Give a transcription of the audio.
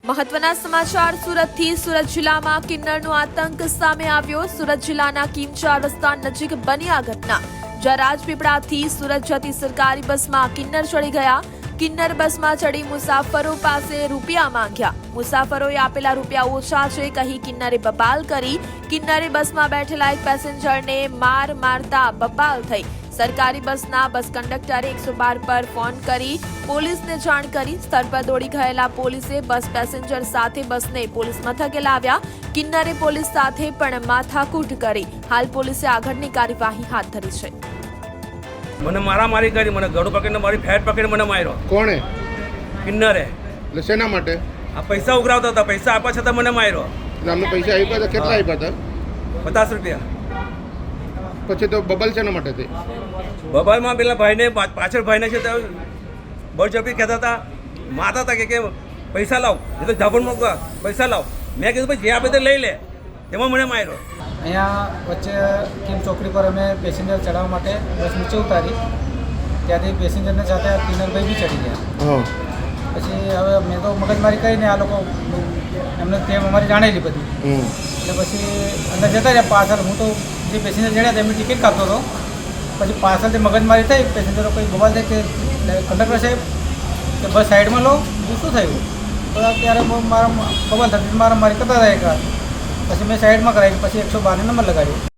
મહત્વના સમાચાર સુરતથી સુરત જિલ્લામાં કિન્નરનો આતંક સામે આવ્યો। સુરત જિલ્લાના કિમચાર રસ્તા નજીક બની આ ઘટના, જ્યાં રાજપીપળાથી સુરત જતી સરકારી બસમાં કિન્નર ચડી ગયા। કિન્નર બસમાં ચડી મુસાફરો પાસે રૂપિયા માંગ્યા। મુસાફરોએ આપેલા રૂપિયા ઓછા છે કહી કિન્નરે બબાલ કરી। કિન્નરે બસમાં બેઠેલા એક પેસેન્જરને મારતા બબાલ થઈ। સરકારી બસના બસ કંડક્ટરે 112 પર ફોન કરી પોલીસને જાણ કરી। સ્થળ પર દોડી ગયેલા પોલીસે બસ પેસેન્જર સાથે બસને પોલીસ મથકે લાવ્યા। કિન્નરે પોલીસ સાથે પણ માથાકૂટ કરી। હાલ પોલીસે આગળની કાર્યવાહી હાથ ધરી છે। મને મારામારી કરી, મને ગળું પકડીને મારી ફેટ પકડીને મને માર્યો। કોણે? કિન્નરે। એટલે શેના માટે? આ પૈસા ઉઘરાવતા હતા, પૈસા આપવા છતાં મને માર્યો। એટલે અમને પૈસા આપ્યા હતા? કેટલા આપ્યા હતા? 50 રૂપિયા। પછી તો બબલ શેના માટે થઈ? બબાલમાં પેલા ભાઈને પાછળ ભાઈને છે તો બળજબરી કહેતા હતા, મારતા હતા કે પૈસા લાવ, એ તો ઝાપડ મૂકવા પૈસા લાવ। મેં કીધું ભાઈ જે આપે તે લઈ લે, તેમાં મને માર્યો। અહીંયા વચ્ચે કિમ ચોકડી પર અમે પેસેન્જર ચડાવવા માટે બસ નીચે ઉતારી, ત્યાંથી પેસેન્જરને સાથે કિન્નરભાઈ બી ચડી ગયા। પછી હવે મેં તો મગજમારી કરીને આ લોકો એમને તેમ અમારી જાણેલી બધી, એટલે પછી અંદર જતા રહ્યા પાછળ। હું તો જે પેસેન્જર ચડ્યા તેમની ટિકિટ કાપતો હતો, પછી પાછળથી મગજમારી થઈ, પેસેન્જરો કોઈ બબાલ થઈ કે કંડક્ટર સાહેબ કે બસ સાઈડમાં લો, શું થયું? તો ત્યારે મારા બબાલ થતી મારામારી કરતા હતા। પછી મેં સાઈડમાં કરાવી, પછી 112 નંબર લગાડ્યો।